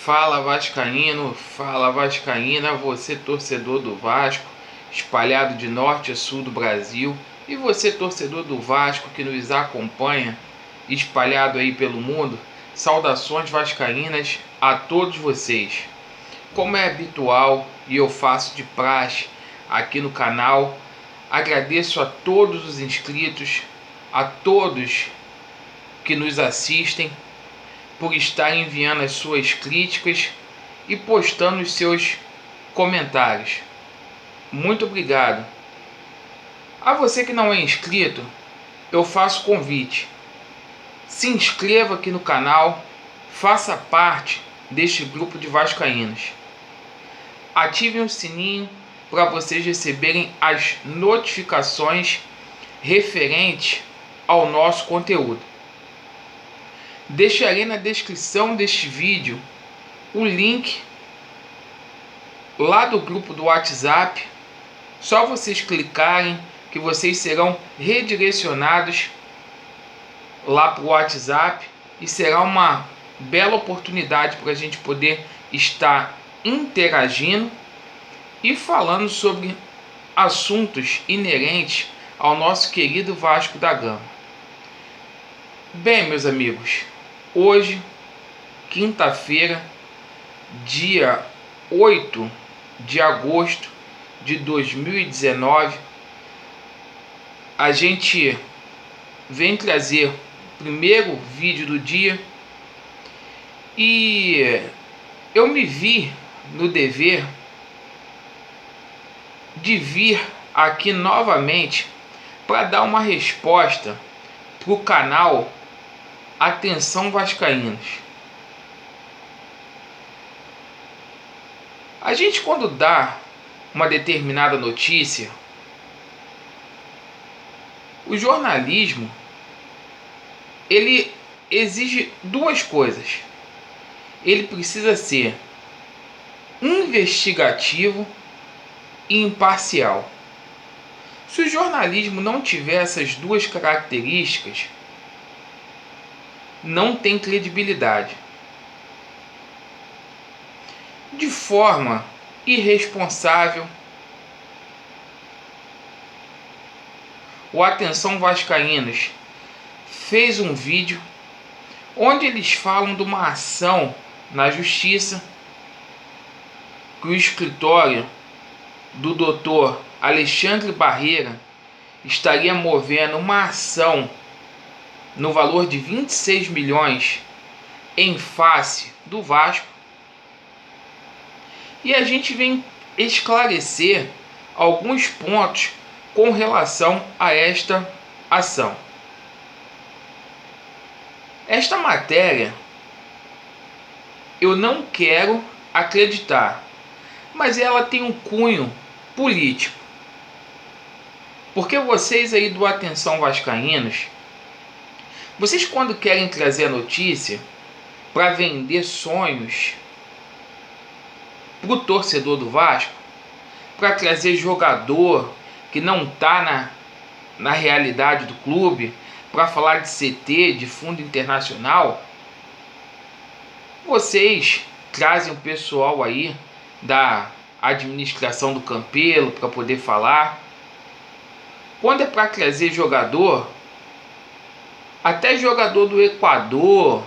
Fala vascaíno, fala vascaína, você torcedor do Vasco, espalhado de norte a sul do Brasil, e você torcedor do Vasco que nos acompanha, espalhado aí pelo mundo, saudações vascaínas a todos vocês. Como é habitual e eu faço de praxe aqui no canal, agradeço a todos os inscritos, a todos que nos assistem, por estar enviando as suas críticas e postando os seus comentários. Muito obrigado. A você que não é inscrito, eu faço convite. Se inscreva aqui no canal, faça parte deste grupo de vascaínos. Ativem o sininho para vocês receberem as notificações referentes ao nosso conteúdo. Deixarei na descrição deste vídeo o link lá do grupo do WhatsApp. Só vocês clicarem que vocês serão redirecionados lá para o WhatsApp e será uma bela oportunidade para a gente poder estar interagindo e falando sobre assuntos inerentes ao nosso querido Vasco da Gama. Bem, meus amigos, hoje, quinta-feira, dia 8 de agosto de 2019, a gente vem trazer o primeiro vídeo do dia e eu me vi no dever de vir aqui novamente para dar uma resposta para o canal Atenção Vascaínos. A gente, quando dá uma determinada notícia, o jornalismo ele exige duas coisas. Ele precisa ser investigativo e imparcial. Se o jornalismo não tiver essas duas características, não tem credibilidade. De forma irresponsável, o Atenção Vascaínos fez um vídeo onde eles falam de uma ação na justiça que o escritório do Dr. Alexandre Barreira estaria movendo uma ação no valor de 26 milhões em face do Vasco. E a gente vem esclarecer alguns pontos com relação a esta ação. Esta matéria eu não quero acreditar, mas ela tem um cunho político. Porque vocês aí do Atenção Vascaínos, vocês quando querem trazer a notícia para vender sonhos para o torcedor do Vasco, para trazer jogador que não está na realidade do clube, para falar de CT, de fundo internacional, vocês trazem o pessoal aí da administração do Campelo para poder falar. Quando é para trazer jogador, até jogador do Equador,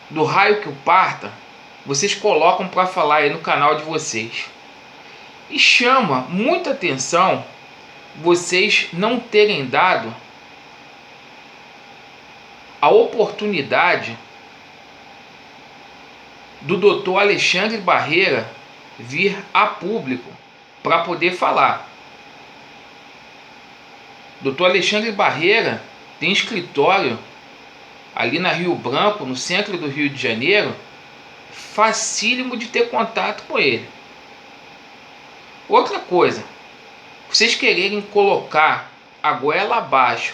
do raio que o parta, vocês colocam para falar aí no canal de vocês. E chama muita atenção vocês não terem dado a oportunidade do Dr. Alexandre Barreira vir a público para poder falar. Dr. Alexandre Barreira tem escritório ali na Rio Branco, no centro do Rio de Janeiro, facílimo de ter contato com ele. Outra coisa, vocês quererem colocar a goela abaixo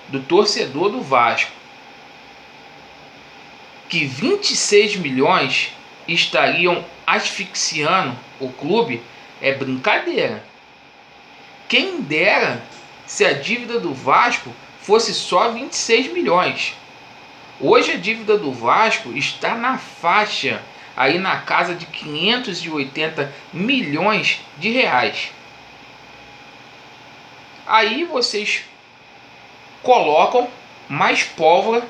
do torcedor do Vasco, que 26 milhões estariam asfixiando o clube, é brincadeira. Quem dera se a dívida do Vasco fosse só 26 milhões. Hoje a dívida do Vasco está na faixa, aí na casa de 580 milhões de reais. Aí vocês colocam mais pólvora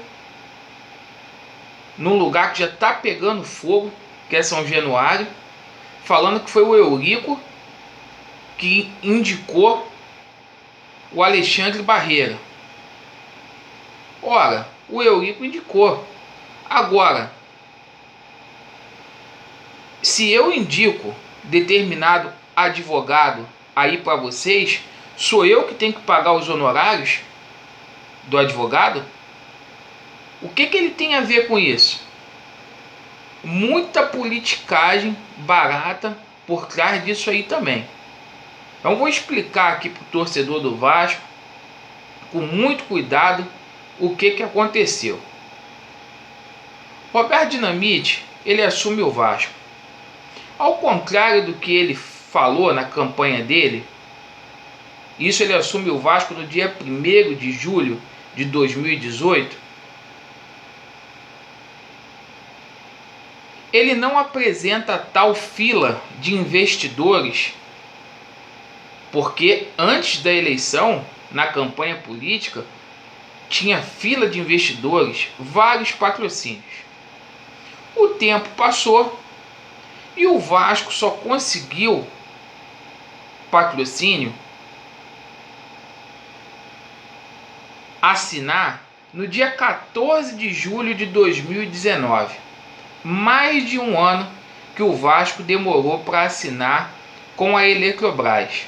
num lugar que já está pegando fogo, que é São Januário, falando que foi o Eurico que indicou o Alexandre Barreira. Ora, o Eurico indicou. Agora, se eu indico determinado advogado aí para vocês, sou eu que tenho que pagar os honorários do advogado? O que ele tem a ver com isso? Muita politicagem barata por trás disso aí também. Então vou explicar aqui para o torcedor do Vasco, com muito cuidado, o que aconteceu. Roberto Dinamite, ele assume o Vasco. Ao contrário do que ele falou na campanha dele, isso ele assume o Vasco no dia 1º de julho de 2018. Ele não apresenta tal fila de investidores, porque antes da eleição, na campanha política, tinha fila de investidores, vários patrocínios. O tempo passou e o Vasco só conseguiu patrocínio assinar no dia 14 de julho de 2019. Mais de um ano que o Vasco demorou para assinar com a Eletrobras.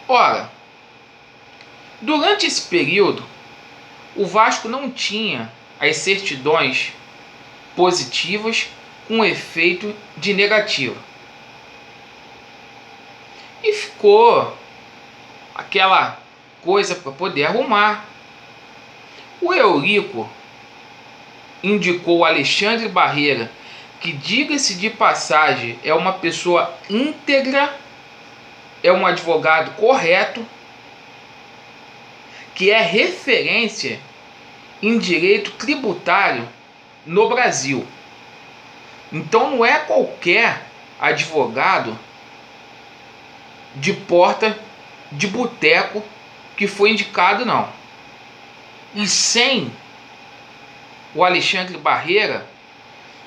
Ora, durante esse período, o Vasco não tinha as certidões positivas com efeito de negativa. E ficou aquela coisa para poder arrumar. O Eurico indicou o Alexandre Barreira, que, diga-se de passagem, é uma pessoa íntegra, é um advogado correto, que é referência em direito tributário no Brasil. Então não é qualquer advogado de porta de boteco que foi indicado, não. E sem o Alexandre Barreira,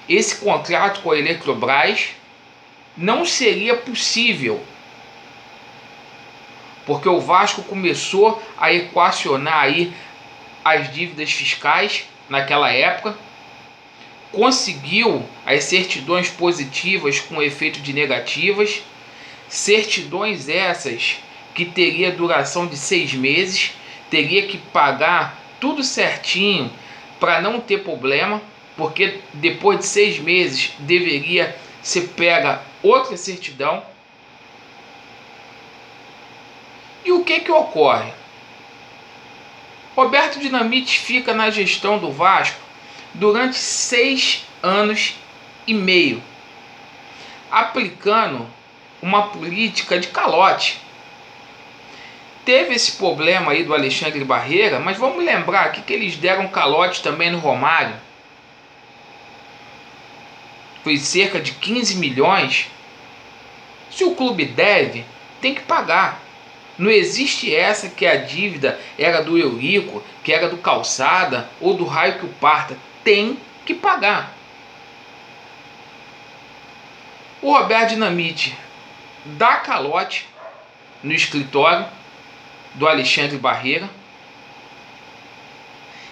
esse contrato com a Eletrobras não seria possível, porque o Vasco começou a equacionar aí as dívidas fiscais naquela época, conseguiu as certidões positivas com efeito de negativas, certidões essas que teria duração de 6 meses, teria que pagar tudo certinho para não ter problema, porque depois de 6 meses deveria ser pega outra certidão. E o que ocorre? Roberto Dinamite fica na gestão do Vasco durante 6 anos e meio, aplicando uma política de calote. Teve esse problema aí do Alexandre Barreira, mas vamos lembrar aqui que eles deram calote também no Romário. Foi cerca de 15 milhões. Se o clube deve, tem que pagar. Não existe essa que a dívida era do Eurico, que era do Calçada ou do raio que o parta. Tem que pagar. O Roberto Dinamite dá calote no escritório do Alexandre Barreira.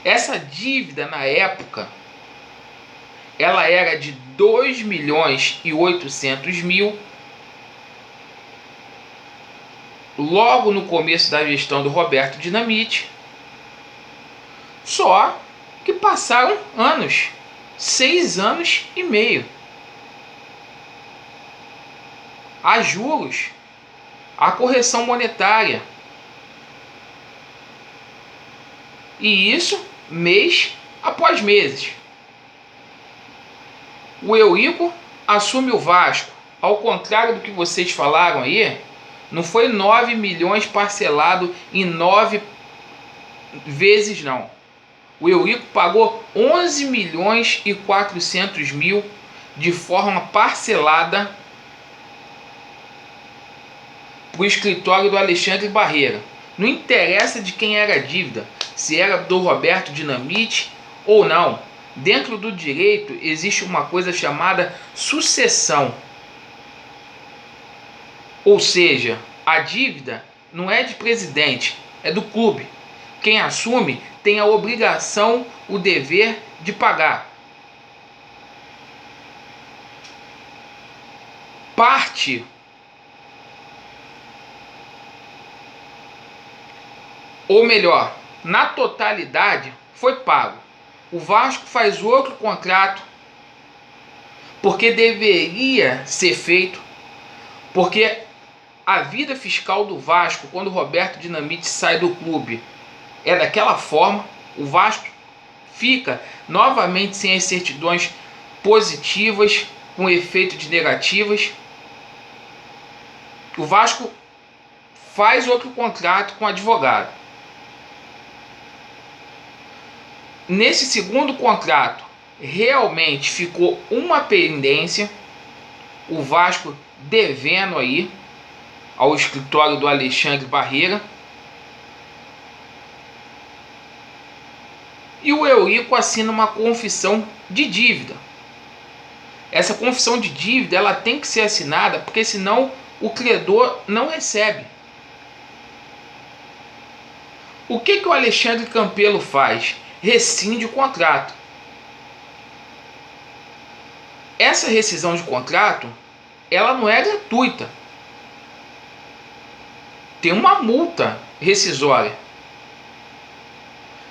Essa dívida na época, ela era de 2.800.000. Logo no começo da gestão do Roberto Dinamite. Só que passaram anos, 6 anos e meio. Há juros, há correção monetária. E isso mês após mês. O Eurico assume o Vasco. Ao contrário do que vocês falaram aí, não foi 9 milhões parcelado em vezes não. O Eurico pagou 11 milhões e 400 mil de forma parcelada para o escritório do Alexandre Barreira. Não interessa de quem era a dívida, se era do Roberto Dinamite ou não. Dentro do direito existe uma coisa chamada sucessão. Ou seja, a dívida não é de presidente, é do clube. Quem assume tem a obrigação, o dever de pagar. Parte ou melhor, na totalidade foi pago. O Vasco faz outro contrato porque deveria ser feito, porque a vida fiscal do Vasco, quando o Roberto Dinamite sai do clube, é daquela forma. O Vasco fica novamente sem as certidões positivas, com efeito de negativas. O Vasco faz outro contrato com advogado. Nesse segundo contrato, realmente ficou uma pendência, o Vasco devendo aí ao escritório do Alexandre Barreira. E o Eurico assina uma confissão de dívida. Essa confissão de dívida ela tem que ser assinada, porque senão o credor não recebe. O que o Alexandre Campelo faz? Rescinde o contrato. Essa rescisão de contrato, ela não é gratuita. Tem uma multa rescisória.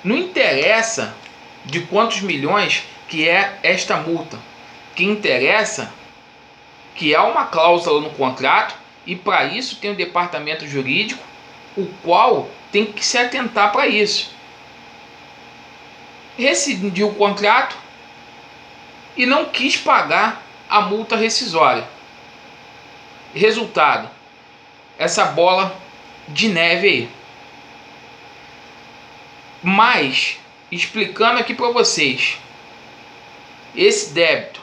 Não interessa de quantos milhões que é esta multa. O que interessa que há uma cláusula no contrato e para isso tem um departamento jurídico, o qual tem que se atentar para isso. Rescindiu o contrato e não quis pagar a multa rescisória. Resultado, essa bola de neve aí. Mas, explicando aqui para vocês, esse débito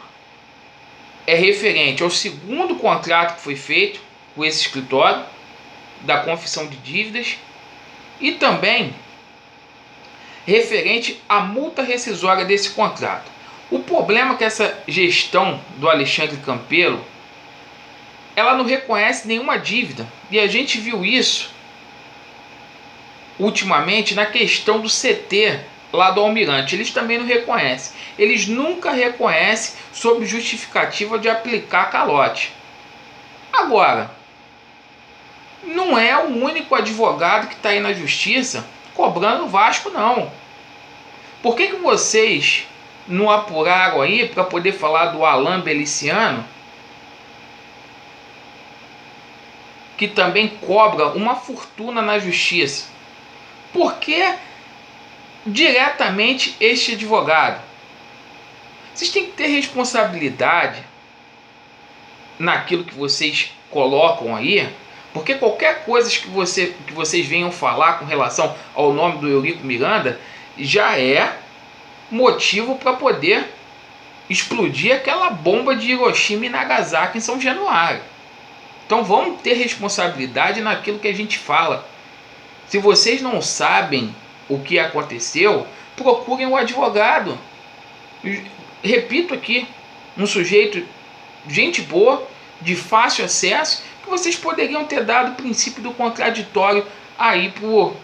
é referente ao segundo contrato que foi feito com esse escritório, da confissão de dívidas, e também referente à multa rescisória desse contrato. O problema é que essa gestão do Alexandre Campelo, ela não reconhece nenhuma dívida, e a gente viu isso ultimamente na questão do CT lá do Almirante. Eles também não reconhecem. Eles nunca reconhecem sob justificativa de aplicar calote. Agora, não é o único advogado que está aí na justiça cobrando o Vasco, não. Por que vocês não apuraram aí para poder falar do Alain Beliciano, que também cobra uma fortuna na justiça? Por que diretamente este advogado? Vocês têm que ter responsabilidade naquilo que vocês colocam aí, porque qualquer coisa que vocês venham falar com relação ao nome do Eurico Miranda já é motivo para poder explodir aquela bomba de Hiroshima e Nagasaki em São Januário. Então vamos ter responsabilidade naquilo que a gente fala. Se vocês não sabem o que aconteceu, procurem um advogado. Repito aqui, um sujeito, gente boa, de fácil acesso, que vocês poderiam ter dado o princípio do contraditório aí pro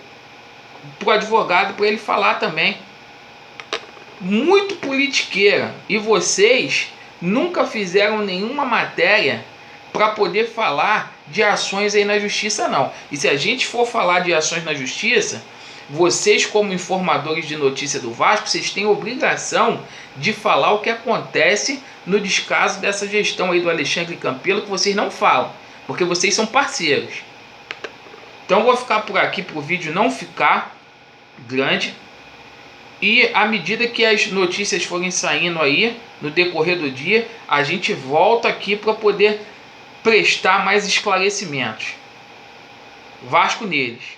advogado, para ele falar também. Muito politiqueira. E vocês nunca fizeram nenhuma matéria para poder falar de ações aí na justiça, não. E se a gente for falar de ações na justiça, vocês, como informadores de notícia do Vasco, vocês têm obrigação de falar o que acontece no descaso dessa gestão aí do Alexandre Campelo, que vocês não falam, porque vocês são parceiros. Então eu vou ficar por aqui para o vídeo não ficar grande. E à medida que as notícias forem saindo aí, no decorrer do dia, a gente volta aqui para poder prestar mais esclarecimentos. Vasco neles.